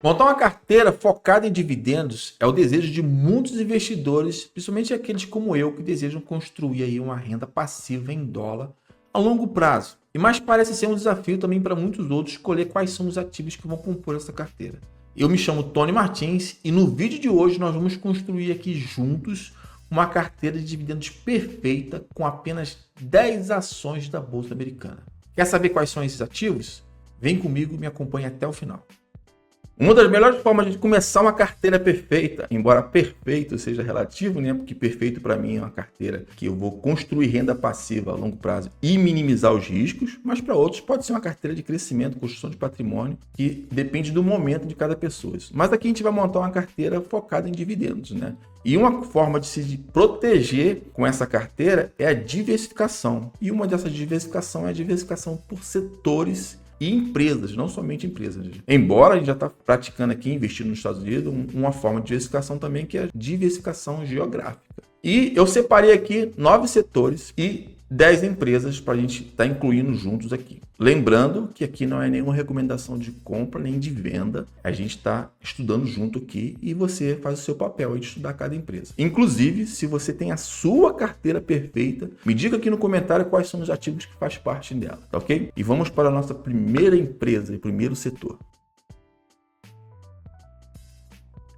Montar uma carteira focada em dividendos é o desejo de muitos investidores, principalmente aqueles como eu, que desejam construir aí uma renda passiva em dólar a longo prazo. Mas parece ser um desafio também para muitos outros escolher quais são os ativos que vão compor essa carteira. Eu me chamo Tony Martins e no vídeo de hoje nós vamos construir aqui juntos uma carteira de dividendos perfeita com apenas 10 ações da Bolsa Americana. Quer saber quais são esses ativos? Vem comigo e me acompanhe até o final. Uma das melhores formas de começar uma carteira perfeita, embora perfeito seja relativo, né? Porque perfeito para mim é uma carteira que eu vou construir renda passiva a longo prazo e minimizar os riscos, mas para outros pode ser uma carteira de crescimento, construção de patrimônio, que depende do momento de cada pessoa. Mas aqui a gente vai montar uma carteira focada em dividendos, né? E uma forma de se proteger com essa carteira é a diversificação. E uma dessas diversificação é a diversificação por setores e empresas, não somente empresas. Embora a gente já está praticando aqui, investindo nos Estados Unidos, uma forma de diversificação também, que é a diversificação geográfica. E eu separei aqui 9 setores e 10 empresas para a gente estar incluindo juntos aqui. Lembrando que aqui não é nenhuma recomendação de compra nem de venda. A gente está estudando junto aqui e você faz o seu papel aí de estudar cada empresa. Inclusive, se você tem a sua carteira perfeita, me diga aqui no comentário quais são os ativos que faz parte dela, tá ok? E vamos para a nossa primeira empresa e primeiro setor.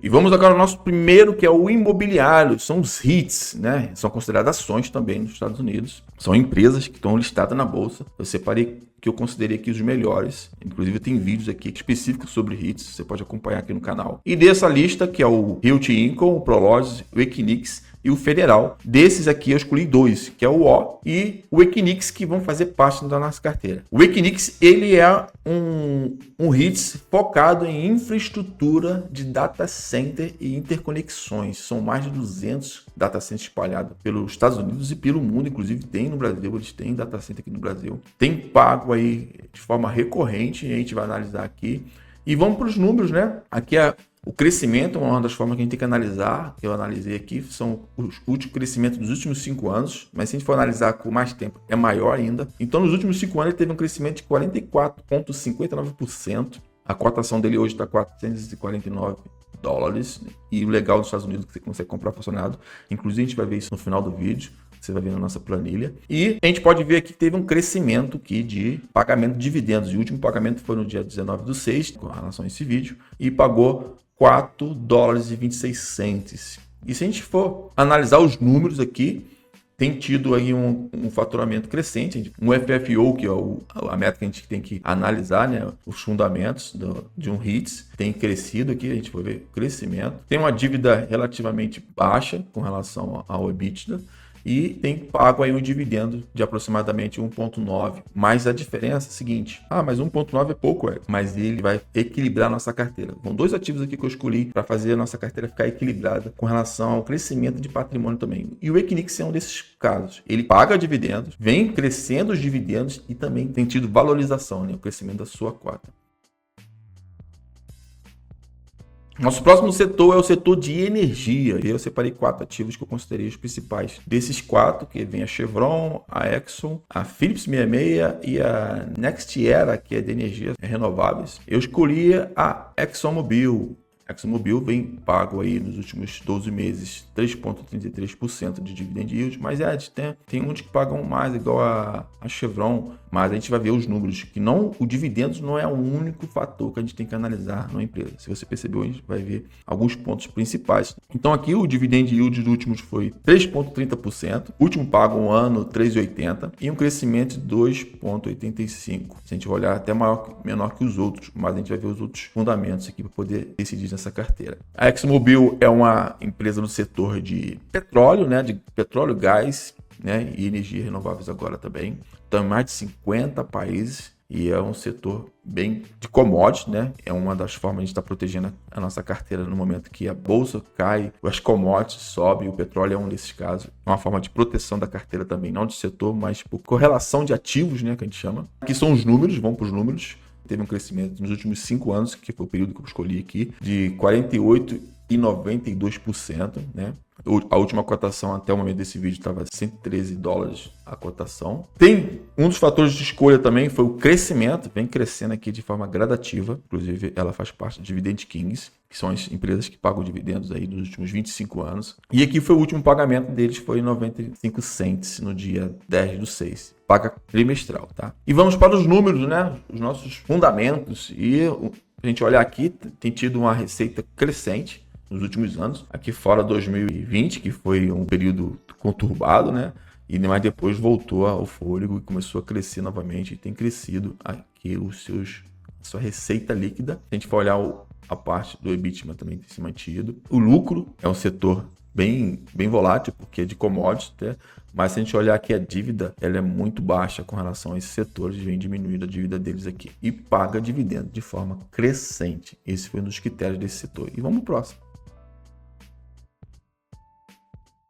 E vamos agora ao nosso primeiro, que é o imobiliário. São os REITs, né? São consideradas ações também nos Estados Unidos. São empresas que estão listadas na bolsa. Eu separei que eu considerei aqui os melhores. Inclusive tem vídeos aqui específicos sobre REITs. Você pode acompanhar aqui no canal. E dessa lista, que é o Realty Income, o Prologis, o Equinix e o Federal. Desses aqui eu escolhi 2, que é o O e o Equinix, que vão fazer parte da nossa carteira. O Equinix, ele é um REITs focado em infraestrutura de data center e interconexões. São mais de 200 data centers espalhados pelos Estados Unidos e pelo mundo, inclusive tem no Brasil, eles têm data center aqui no Brasil. Tem pago aí de forma recorrente, e a gente vai analisar aqui. E vamos para os números, né? Aqui o crescimento é uma das formas que a gente tem que analisar, que eu analisei aqui, são os últimos crescimentos dos últimos 5 anos, mas se a gente for analisar com mais tempo, é maior ainda. Então, nos últimos 5 anos, ele teve um crescimento de 44,59%. A cotação dele hoje está 449 dólares. E o legal dos Estados Unidos é que você consegue comprar fracionado. Inclusive, a gente vai ver isso no final do vídeo. Você vai ver na nossa planilha. E a gente pode ver aqui que teve um crescimento aqui de pagamento de dividendos. E o último pagamento foi no dia 19/6, com relação a esse vídeo, e pagou 4 dólares e 26 centes. E se a gente for analisar os números aqui, tem tido aí um faturamento crescente, um FFO, que é a meta que a gente tem que analisar, né? Os fundamentos de um REITs tem crescido aqui, a gente vai ver crescimento. Tem uma dívida relativamente baixa com relação ao EBITDA, e tem pago aí um dividendo de aproximadamente 1,9. Mas a diferença é a seguinte: mas 1,9 é pouco, mas ele vai equilibrar a nossa carteira. São 2 ativos aqui que eu escolhi para fazer a nossa carteira ficar equilibrada com relação ao crescimento de patrimônio também. E o Equinix é um desses casos. Ele paga dividendos, vem crescendo os dividendos e também tem tido valorização, né? O crescimento da sua cota. Nosso próximo setor é o setor de energia. E eu separei 4 ativos que eu considerei os principais. Desses 4, que vem a Chevron, a Exxon, a Phillips 66 e a NextEra, que é de energias renováveis. Eu escolhi a ExxonMobil. A ExxonMobil vem pago aí nos últimos 12 meses 3,33% de dividend yield, mas tem uns que pagam mais, igual a Chevron, mas a gente vai ver os números, que o dividendos não é o único fator que a gente tem que analisar numa empresa. Se você percebeu, a gente vai ver alguns pontos principais. Então aqui o dividend yield dos últimos foi 3,30%, último pago um ano 3,80% e um crescimento de 2,85%. Se a gente olhar até menor que os outros, mas a gente vai ver os outros fundamentos aqui para poder decidir nessa carteira. A ExxonMobil é uma empresa do setor de petróleo, né, de petróleo, gás, né, e energias renováveis agora também. Então, em mais de 50 países, e é um setor bem de commodities, né? É uma das formas de a gente estar protegendo a nossa carteira no momento que a bolsa cai, as commodities sobem, o petróleo é um desses casos. É uma forma de proteção da carteira também, não de setor, mas por correlação de ativos, né, que a gente chama. Aqui são os números, vamos para os números. Teve um crescimento nos últimos 5 anos, que foi o período que eu escolhi aqui, de 48 $1,92, né? A última cotação até o momento desse vídeo estava $113 a cotação. Tem um dos fatores de escolha também foi o crescimento, vem crescendo aqui de forma gradativa. Inclusive, ela faz parte do Dividend Kings, que são as empresas que pagam dividendos aí nos últimos 25 anos. E aqui foi o último pagamento deles, foi 95 cents no dia 10/6. Paga trimestral, tá? E vamos para os números, né? Os nossos fundamentos. E a gente olhar aqui, tem tido uma receita crescente nos últimos anos, aqui fora 2020, que foi um período conturbado, né? E mas depois voltou ao fôlego e começou a crescer novamente e tem crescido aqui a sua receita líquida. Se a gente for olhar a parte do EBITDA também tem se mantido. O lucro é um setor bem volátil, porque é de commodities, né? Mas se a gente olhar aqui a dívida, ela é muito baixa com relação a esses setores, vem diminuindo a dívida deles aqui. E paga dividendo de forma crescente. Esse foi um dos critérios desse setor. E vamos pro próximo.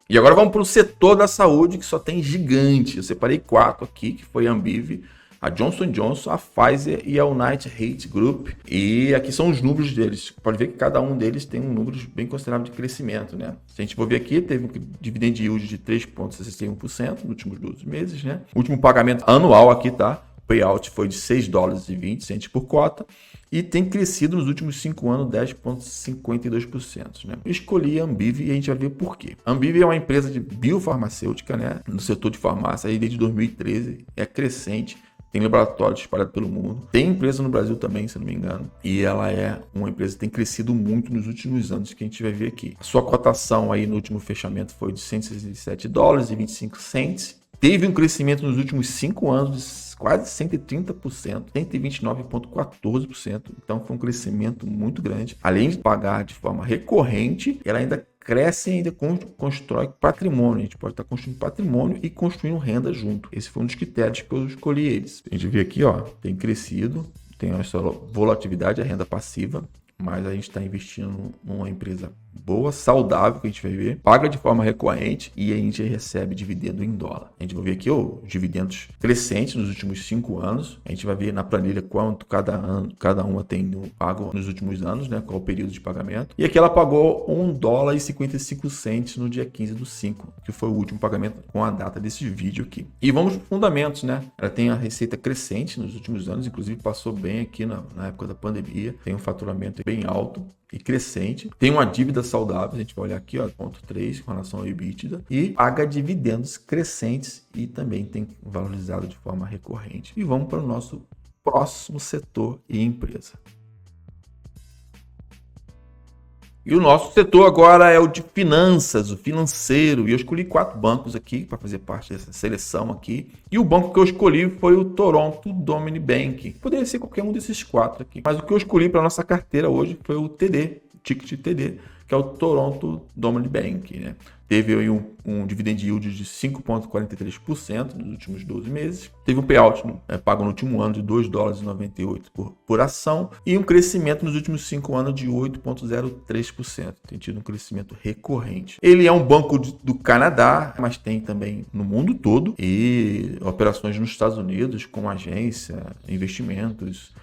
E agora vamos para o setor da saúde, que só tem gigante. Eu separei 4 aqui, que foi a Ambiv, a Johnson & Johnson, a Pfizer e a United Health Group. E aqui são os números deles. Pode ver que cada um deles tem um número bem considerável de crescimento, né? Se a gente for ver aqui, teve um dividend yield de 3,61% nos últimos 12 meses, né? O último pagamento anual aqui, tá? O payout foi de $6,20 por cota. E tem crescido nos últimos 5 anos 10,52%. Né? Eu escolhi a Ambiv e a gente vai ver por quê. A Ambiv é uma empresa de biofarmacêutica, né? No setor de farmácia, aí desde 2013, é crescente. Tem laboratórios espalhados pelo mundo. Tem empresa no Brasil também, se não me engano. E ela é uma empresa que tem crescido muito nos últimos anos, que a gente vai ver aqui. A sua cotação aí no último fechamento foi de $167,25. Teve um crescimento nos últimos 5 anos de quase 130%, 129,14%. Então foi um crescimento muito grande. Além de pagar de forma recorrente, ela ainda cresce e ainda constrói patrimônio. A gente pode estar construindo patrimônio e construindo renda junto. Esse foi um dos critérios que eu escolhi eles. A gente vê aqui, ó, tem crescido, tem essa volatilidade, a renda passiva, mas a gente está investindo numa empresa boa, saudável, que a gente vai ver, paga de forma recorrente e a gente recebe dividendo em dólar. A gente vai ver aqui os dividendos crescentes nos últimos 5 anos. A gente vai ver na planilha quanto cada uma tem pago nos últimos anos, né? Qual o período de pagamento. E aqui ela pagou $1,55 no dia 15/5, que foi o último pagamento com a data desse vídeo aqui. E vamos para os fundamentos, né? Ela tem a receita crescente nos últimos anos, inclusive passou bem aqui na época da pandemia, tem um faturamento bem alto e crescente. Tem uma dívida saudável, a gente vai olhar aqui, ó, 0,3 com relação ao EBITDA, e paga dividendos crescentes e também tem valorizado de forma recorrente. E vamos para o nosso próximo setor e empresa. E o nosso setor agora é o de finanças, o financeiro. E eu escolhi 4 bancos aqui para fazer parte dessa seleção aqui. E o banco que eu escolhi foi o Toronto Domini Bank. Poderia ser qualquer um desses 4 aqui. Mas o que eu escolhi para nossa carteira hoje foi o TD, o ticket TD, que é o Toronto Domini Bank, né? Teve aí um dividend yield de 5,43% nos últimos 12 meses. Teve um payout pago no último ano de $2,98 por ação e um crescimento nos últimos 5 anos de 8,03%. Tem tido um crescimento recorrente. Ele é um banco do Canadá, mas tem também no mundo todo e operações nos Estados Unidos com agência, investimentos,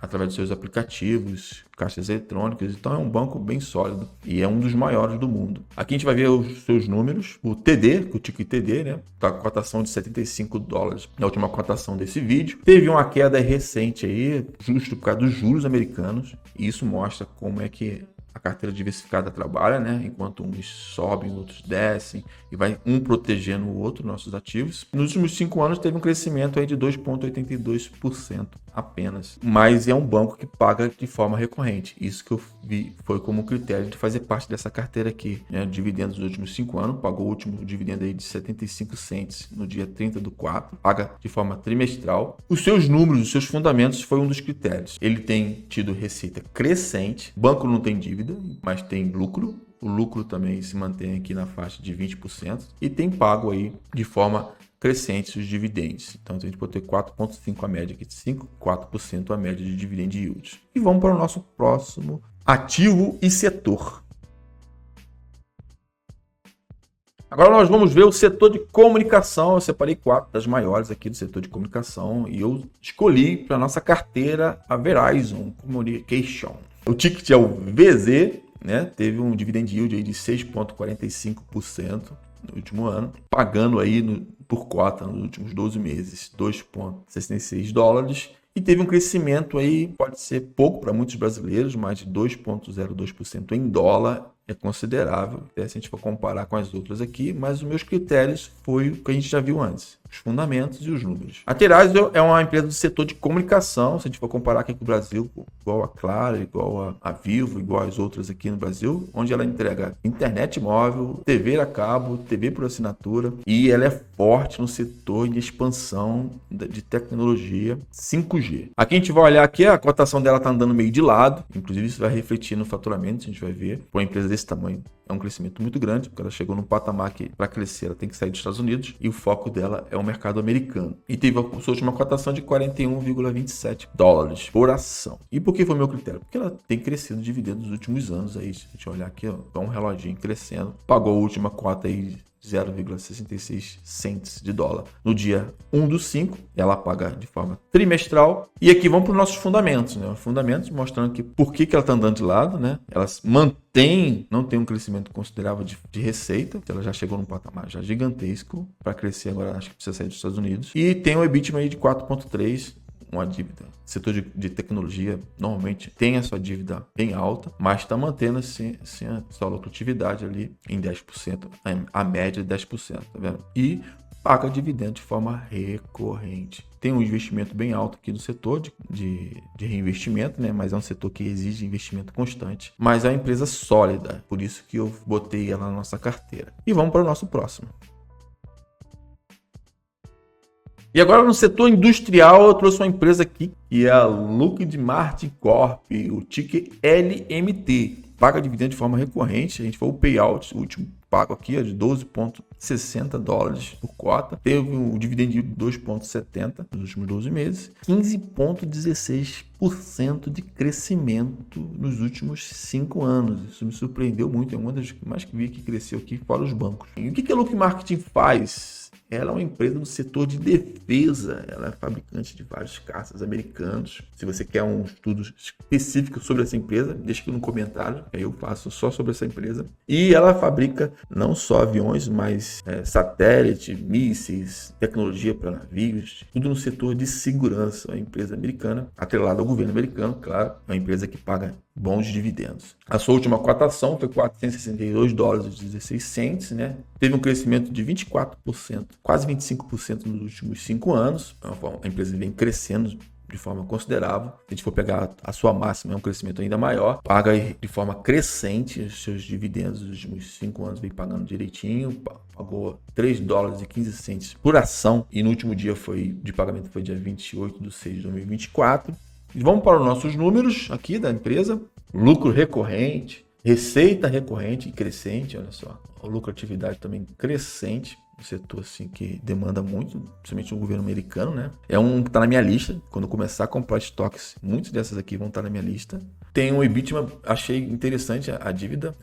através dos seus aplicativos, caixas eletrônicas. Então é um banco bem sólido e é um dos maiores do mundo. Aqui a gente vai ver os seus números. O TD, o ticket TD, né? Tá com cotação de $75 na última cotação desse vídeo. Teve uma queda recente aí, justo por causa dos juros americanos. E isso mostra como é que a carteira diversificada trabalha, né? Enquanto uns sobem, outros descem e vai um protegendo o outro, nossos ativos. Nos últimos 5 anos teve um crescimento aí de 2,82% apenas, mas é um banco que paga de forma recorrente. Isso que eu vi foi como critério de fazer parte dessa carteira aqui, né? Dividendos nos últimos 5 anos, pagou o último dividendo aí de 75 cents no dia 30/4, paga de forma trimestral. Os seus números, os seus fundamentos foi um dos critérios. Ele tem tido receita crescente, o banco não tem dívida, mas tem lucro. O lucro também se mantém aqui na faixa de 20% e tem pago aí de forma crescente os dividendos. Então a gente pode ter 4,5% a média aqui, 4% a média de dividend yield. E vamos para o nosso próximo ativo e setor. Agora nós vamos ver o setor de comunicação. Eu separei 4 das maiores aqui do setor de comunicação e eu escolhi para nossa carteira a Verizon Communication. O ticket é o VZ né, teve um dividend yield aí de 6,45% no último ano, pagando aí por cota nos últimos 12 meses, $2,66. E teve um crescimento aí, pode ser pouco para muitos brasileiros, mas de 2,02% em dólar é considerável, até se a gente for comparar com as outras aqui, mas os meus critérios foi o que a gente já viu antes, os fundamentos e os números. A Terazio é uma empresa do setor de comunicação, se a gente for comparar aqui com o Brasil, igual a Claro, igual a Vivo, igual as outras aqui no Brasil, onde ela entrega internet móvel, TV a cabo, TV por assinatura, e ela é forte no setor de expansão de tecnologia 5G. Aqui a gente vai olhar aqui, a cotação dela está andando meio de lado, inclusive isso vai refletir no faturamento, a gente vai ver, por uma empresa desse tamanho. É um crescimento muito grande, porque ela chegou num patamar que, para crescer, ela tem que sair dos Estados Unidos e o foco dela é o mercado americano. E teve a sua última cotação de $41,27 por ação. E por que foi meu critério? Porque ela tem crescido dividendos nos últimos anos. Aí, se a gente olhar aqui, ó, tá um reloginho crescendo. Pagou a última cota aí 0,66 cents de dólar no dia 1/5, ela paga de forma trimestral. E aqui vamos para os nossos fundamentos, né? Os fundamentos mostrando que por que ela está andando de lado, né? Ela não tem um crescimento considerável de receita, ela já chegou num patamar já gigantesco para crescer agora, acho que precisa sair dos Estados Unidos. E tem um EBITDA aí de 4,3, uma dívida. O setor de tecnologia normalmente tem a sua dívida bem alta, mas está mantendo assim, a sua lucratividade ali em 10%, a média de 10%, tá vendo? E paga dividendo de forma recorrente. Tem um investimento bem alto aqui no setor de reinvestimento, né? Mas é um setor que exige investimento constante. Mas é uma empresa sólida, por isso que eu botei ela na nossa carteira. E vamos para o nosso próximo. E agora no setor industrial eu trouxe uma empresa aqui que é a Lockheed Martin Corp, o ticker LMT. Paga dividendo de forma recorrente, a gente foi o payout, o último pago aqui é de $12,60 por cota. Teve um dividend yield de 2,70 nos últimos 12 meses, 15,16% de crescimento nos últimos 5 anos. Isso me surpreendeu muito, é uma das que mais que vi que cresceu aqui fora os bancos. E o que a Lockheed Martin faz? Ela é uma empresa do setor de defesa, ela é fabricante de vários caças americanos. Se você quer um estudo específico sobre essa empresa, deixa aqui no comentário, que aí eu faço só sobre essa empresa. E ela fabrica não só aviões, mas satélite, mísseis, tecnologia para navios, tudo no setor de segurança. É uma empresa americana, atrelada ao governo americano, claro, é uma empresa que paga bons dividendos. A sua última cotação foi $462,16, né? Teve um crescimento de 24%, quase 25% nos últimos 5 anos. A empresa vem crescendo de forma considerável. Se a gente for pegar a sua máxima, é um crescimento ainda maior. Paga de forma crescente os seus dividendos nos últimos 5 anos, vem pagando direitinho. Pagou $3,15 por ação e no último dia de pagamento foi dia 28/6/2024. E vamos para os nossos números aqui da empresa. Lucro recorrente, receita recorrente e crescente, olha só. A lucratividade também crescente, um setor assim que demanda muito, principalmente no governo americano, né? É um que está na minha lista. Quando eu começar a comprar estoques, muitas dessas aqui vão estar na minha lista. Tem um EBITDA, achei interessante a dívida,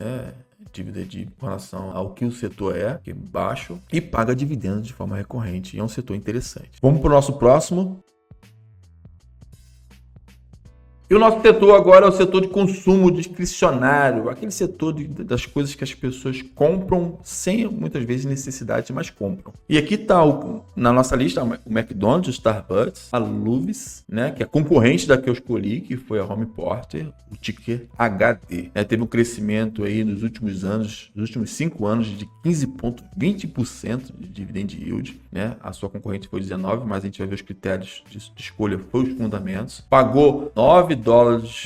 dívida de relação ao que o setor que é baixo, e paga dividendos de forma recorrente. E é um setor interessante. Vamos para o nosso próximo. E o nosso setor agora é o setor de consumo discricionário, aquele setor das coisas que as pessoas compram sem muitas vezes necessidade, mas compram. E aqui está na nossa lista o McDonald's, o Starbucks, a Luvis, né, que é a concorrente da que eu escolhi, que foi a Home Porter, o ticker HD. Teve um crescimento aí nos últimos anos, nos últimos 5 anos, de 15,20% de dividend yield. Né? A sua concorrente foi 19%, mas a gente vai ver os critérios de escolha, foi os fundamentos. Pagou $9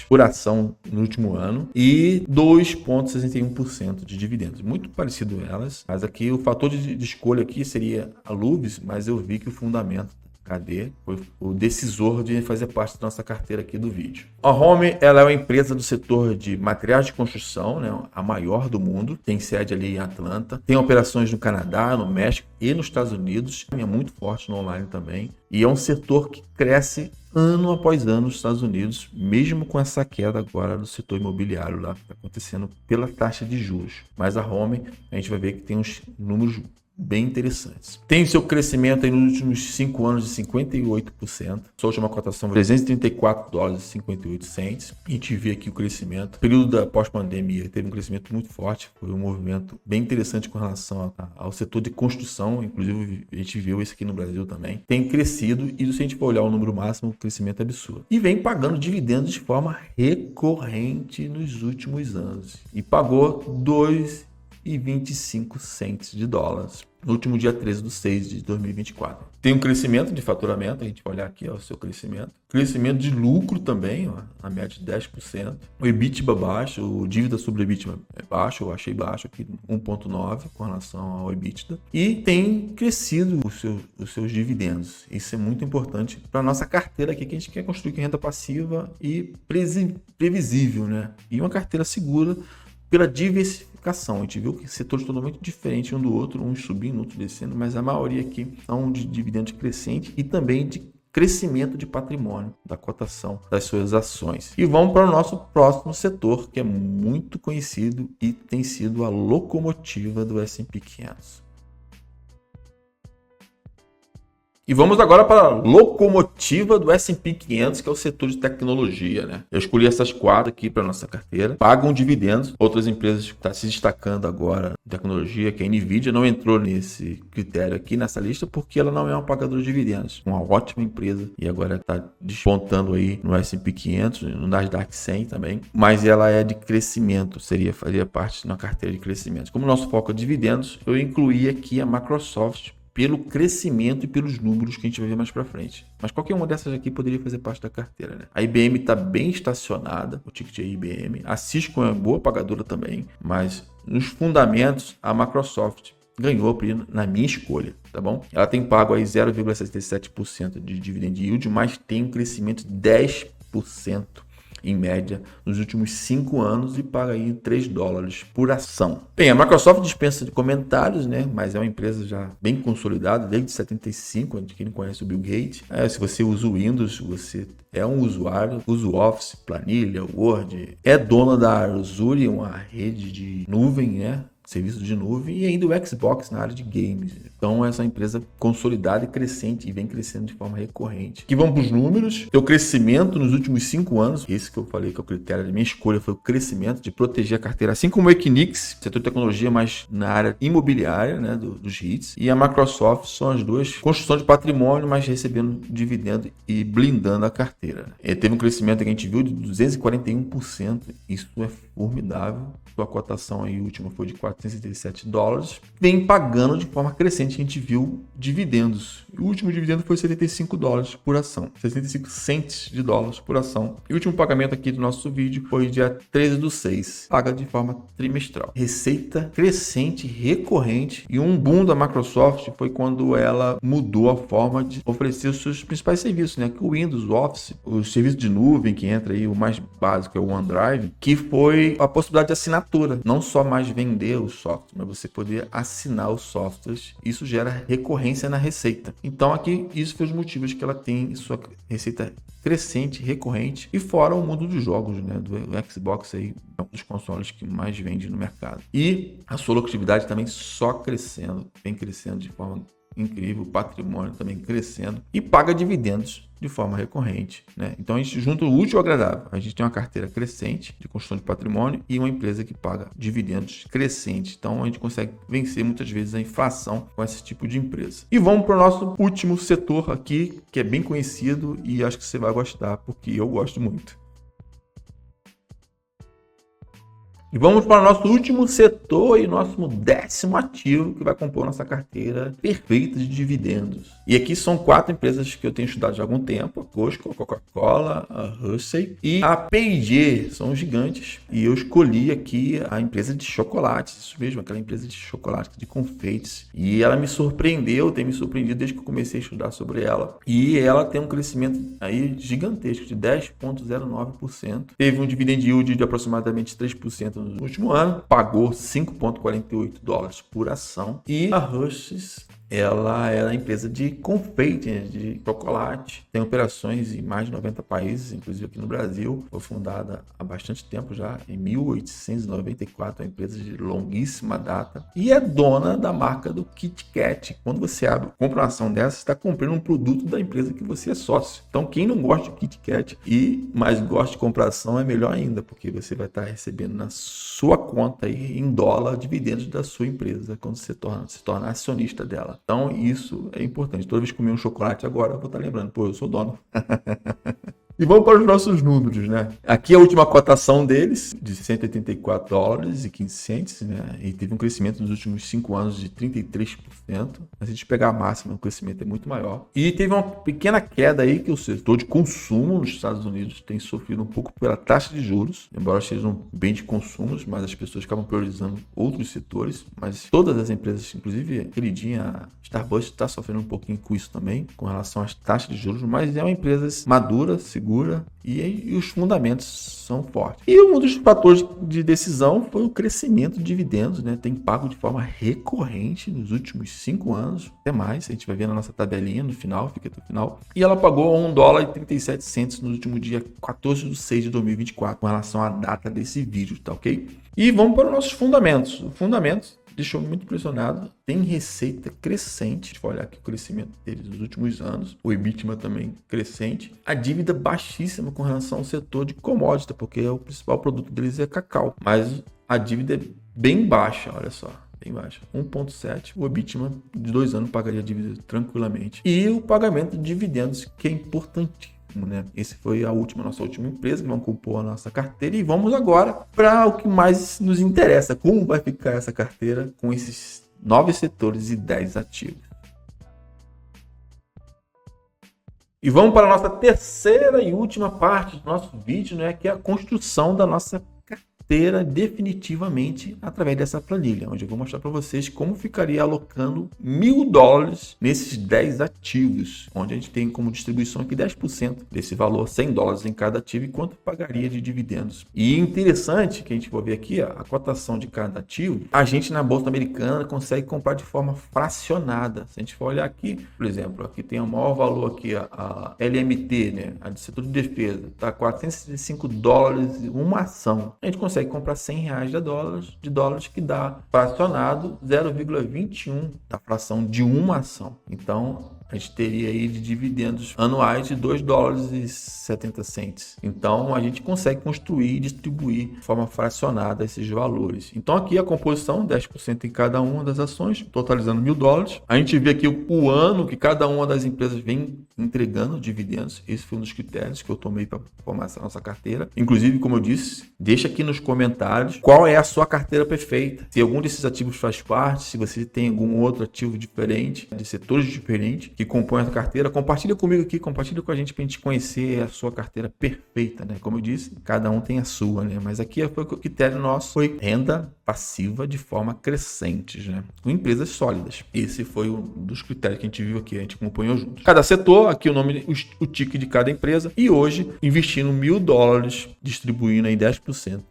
por ação no último ano e 2,61% de dividendos. Muito parecido a elas, mas aqui o fator de escolha aqui seria a Luvis, mas eu vi que o fundamento KD foi o decisor de fazer parte da nossa carteira aqui do vídeo. A Home, ela é uma empresa do setor de materiais de construção, né, a maior do mundo, tem sede ali em Atlanta, tem operações no Canadá, no México e nos Estados Unidos, é muito forte no online também, e é um setor que cresce ano após ano nos Estados Unidos, mesmo com essa queda agora do setor imobiliário lá que está acontecendo pela taxa de juros. Mas a Home, a gente vai ver que tem uns números bem interessantes. Tem seu crescimento aí nos últimos 5 anos de 58%. Sua última cotação foi $334,58. A gente vê aqui o crescimento. O período da pós-pandemia teve um crescimento muito forte. Foi um movimento bem interessante com relação ao setor de construção. Inclusive, a gente viu isso aqui no Brasil também. Tem crescido e se a gente for olhar o número máximo, o crescimento é absurdo. E vem pagando dividendos de forma recorrente nos últimos anos. E pagou 2,25 dólares no último dia 13/6 de 2024. Tem um crescimento de faturamento, a gente vai olhar aqui ó, o seu crescimento. Crescimento de lucro também, ó, na média de 10%. O EBITDA baixo, o dívida sobre EBITDA é baixo, eu achei baixo aqui, 1,9 com relação ao EBITDA. E tem crescido os seus dividendos. Isso é muito importante para a nossa carteira aqui, que a gente quer construir renda passiva e previsível, né? E uma carteira segura pela diversificação. A gente viu que setores totalmente diferentes um do outro, uns subindo, outros descendo, mas a maioria aqui são de dividendos crescentes e também de crescimento de patrimônio, da cotação das suas ações. E vamos para o nosso próximo setor, que é muito conhecido e tem sido a locomotiva do S&P 500. E vamos agora para a locomotiva do S&P 500, que é o setor de tecnologia, né? Eu escolhi essas 4 aqui para nossa carteira. Pagam dividendos. Outras empresas que estão se destacando agora em tecnologia, que é a Nvidia, não entrou nesse critério aqui, nessa lista, porque ela não é uma pagadora de dividendos. Uma ótima empresa e agora está despontando aí no S&P 500, no Nasdaq 100 também. Mas ela é de crescimento, faria parte de uma carteira de crescimento. Como o nosso foco é dividendos, eu incluí aqui a Microsoft, pelo crescimento e pelos números que a gente vai ver mais para frente. Mas qualquer uma dessas aqui poderia fazer parte da carteira, né? A IBM está bem estacionada, o ticket é IBM. A Cisco é uma boa pagadora também, mas nos fundamentos a Microsoft ganhou na minha escolha, tá bom? Ela tem pago aí 0,67% de dividend yield, mas tem um crescimento de 10% em média nos últimos 5 anos e paga aí $3 por ação. Bem, a Microsoft dispensa de comentários, né? Mas é uma empresa já bem consolidada desde 75, quem não conhece o Bill Gates. Se você usa o Windows, você é um usuário, usa o Office, planilha, Word, é dona da Azure, uma rede de nuvem, né? Serviço de nuvem e ainda o Xbox na área de games. Então, essa empresa consolidada e crescente e vem crescendo de forma recorrente. Aqui vamos para os números. O crescimento nos últimos 5 anos, esse que eu falei que é o critério da minha escolha, foi o crescimento de proteger a carteira, assim como o Equinix, setor de tecnologia, mas na área imobiliária, né, dos REITs, e a Microsoft são as duas, construção de patrimônio, mas recebendo dividendo e blindando a carteira. Teve um crescimento que a gente viu de 241%, isso é formidável. A cotação aí última foi de $437, vem pagando de forma crescente. A gente viu dividendos. O último dividendo foi $75 por ação, 65 cents de dólares por ação. E o último pagamento aqui do nosso vídeo foi dia 13/6, paga de forma trimestral. Receita crescente, recorrente, e um boom da Microsoft foi quando ela mudou a forma de oferecer os seus principais serviços, né? Que o Windows, o Office, o serviço de nuvem que entra aí, o mais básico é o OneDrive, que foi a possibilidade de assinatura. Não só mais vender o software, mas você poder assinar os softwares. Isso gera recorrência na receita. Então aqui, isso foi os motivos que ela tem sua receita crescente, recorrente, e fora o mundo dos jogos, né? Do Xbox aí, é um dos consoles que mais vende no mercado. E a sua lucratividade também só crescendo, vem crescendo de forma incrível, o patrimônio também crescendo e paga dividendos de forma recorrente, né? Então a gente junta o útil ao agradável. A gente tem uma carteira crescente de construção de patrimônio e uma empresa que paga dividendos crescentes. Então a gente consegue vencer muitas vezes a inflação com esse tipo de empresa. E vamos para o nosso último setor aqui, que é bem conhecido e acho que você vai gostar, porque eu gosto muito. E vamos para o nosso último setor e nosso 10º ativo que vai compor nossa carteira perfeita de dividendos. E aqui são 4 empresas que eu tenho estudado já há algum tempo: a Costco, a Coca-Cola, a Hershey e a P&G. São gigantes. E eu escolhi aqui a empresa de chocolates, isso mesmo, aquela empresa de chocolate, de confeites. E ela me surpreendeu, tem me surpreendido desde que eu comecei a estudar sobre ela. E ela tem um crescimento aí gigantesco de 10,09%. Teve um dividend yield de aproximadamente 3% no último ano, pagou $5,48 por ação. E a Hershey's ela era empresa de confeite, né, de chocolate. Tem operações em mais de 90 países, inclusive aqui no Brasil. Foi fundada há bastante tempo já, em 1894, é uma empresa de longuíssima data. E é dona da marca do Kit Kat. Quando você compra uma ação dessa, você está comprando um produto da empresa que você é sócio. Então, quem não gosta de Kit Kat mas gosta de comprar ação, é melhor ainda, porque você vai estar recebendo na sua conta aí, em dólar, dividendos da sua empresa, quando você se torna acionista dela. Então, isso é importante. Toda vez que comer um chocolate agora, eu vou estar lembrando, pô, eu sou dono. E vamos para os nossos números, né? Aqui a última cotação deles, de 184 dólares e 15 cents, né? E teve um crescimento nos últimos 5 anos de 33%. Se a gente pegar a máxima, o crescimento é muito maior. E teve uma pequena queda aí, que o setor de consumo nos Estados Unidos tem sofrido um pouco pela taxa de juros, embora sejam bem de consumos, mas as pessoas acabam priorizando outros setores. Mas todas as empresas, inclusive a queridinha Starbucks, está sofrendo um pouquinho com isso também, com relação às taxas de juros, mas é uma empresa madura, segura, e os fundamentos são fortes. E um dos fatores de decisão foi o crescimento de dividendos, né? Tem pago de forma recorrente nos últimos 5 anos, até mais. A gente vai ver na nossa tabelinha no final, fica até o final. E ela pagou $1,37 no último dia 14 de 6 de 2024, com relação à data desse vídeo, tá ok? E vamos para os nossos fundamentos. Os fundamentos deixou muito impressionado. Tem receita crescente. A gente vai olhar aqui o crescimento deles nos últimos anos. O EBITDA também crescente. A dívida baixíssima com relação ao setor de commodity, porque o principal produto deles é cacau. Mas a dívida é bem baixa, olha só. Bem baixa. 1,7. O EBITDA de 2 anos pagaria a dívida tranquilamente. E o pagamento de dividendos, que é importante. Né? Esse foi nossa última empresa que vamos compor a nossa carteira, e vamos agora para o que mais nos interessa: como vai ficar essa carteira com esses 9 setores e 10 ativos. E vamos para a nossa terceira e última parte do nosso vídeo, né? Que é a construção da nossa carteira definitivamente através dessa planilha, onde eu vou mostrar para vocês como ficaria alocando $1.000 nesses 10 ativos, onde a gente tem como distribuição aqui 10% desse valor, $100 em cada ativo, e quanto pagaria de dividendos. E interessante que a gente vai ver aqui a cotação de cada ativo. A gente na Bolsa Americana consegue comprar de forma fracionada. Se a gente for olhar aqui, por exemplo, aqui tem o maior valor aqui, a LMT, né, a de setor de defesa, tá $465 uma ação. A gente consegue comprar R$100 de dólares, que dá fracionado 0,21 da fração de uma ação. Então, a gente teria aí de dividendos anuais de $2,70. Então, a gente consegue construir e distribuir de forma fracionada esses valores. Então, aqui a composição, 10% em cada uma das ações, totalizando $1.000. A gente vê aqui o ano que cada uma das empresas vem entregando dividendos. Esse foi um dos critérios que eu tomei para formar essa nossa carteira. Inclusive, como eu disse, deixa aqui nos comentários qual é a sua carteira perfeita. Se algum desses ativos faz parte, se você tem algum outro ativo diferente, de setores diferentes, que compõem essa carteira, compartilha comigo aqui, compartilha com a gente para a gente conhecer a sua carteira perfeita, né? Como eu disse, cada um tem a sua, né? Mas aqui foi o critério nosso, foi renda passiva de forma crescente, né? Com empresas sólidas. Esse foi um dos critérios que a gente viu aqui, a gente acompanhou junto. Cada setor, aqui o nome, o ticket de cada empresa, e hoje investindo $1.000, distribuindo aí 10%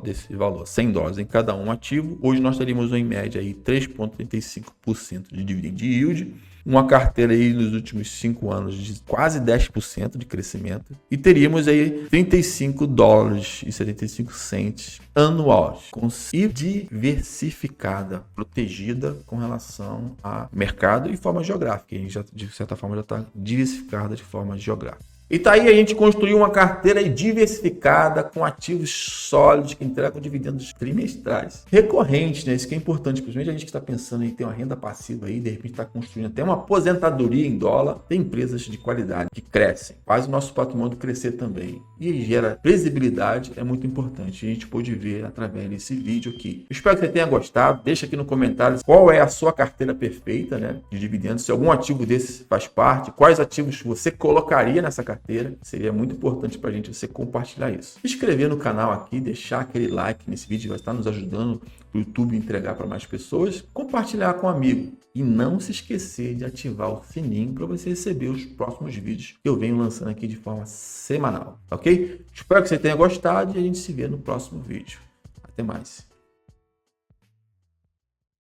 desse valor, $100 em cada um ativo. Hoje nós teríamos em média aí 3,35% de dividend yield, uma carteira aí nos últimos 5 anos de quase 10% de crescimento, e teríamos aí $35,75 anuais, e diversificada, protegida com relação a mercado e forma geográfica. A gente já, de certa forma, já está diversificada de forma geográfica. E tá aí, a gente construiu uma carteira diversificada com ativos sólidos que entregam dividendos trimestrais recorrentes, né? Isso que é importante, principalmente a gente que está pensando em ter uma renda passiva aí, de repente está construindo até uma aposentadoria em dólar. Tem empresas de qualidade que crescem, faz o nosso patrimônio crescer também e gera previsibilidade, é muito importante. A gente pôde ver através desse vídeo aqui. Espero que você tenha gostado. Deixa aqui no comentário qual é a sua carteira perfeita, né, de dividendos, se algum ativo desse faz parte, quais ativos você colocaria nessa carteira. Seria muito importante para a gente você compartilhar isso. Se inscrever no canal aqui, deixar aquele like nesse vídeo, vai estar nos ajudando o YouTube a entregar para mais pessoas. Compartilhar com um amigo e não se esquecer de ativar o sininho para você receber os próximos vídeos que eu venho lançando aqui de forma semanal, ok? Espero que você tenha gostado e a gente se vê no próximo vídeo. Até mais.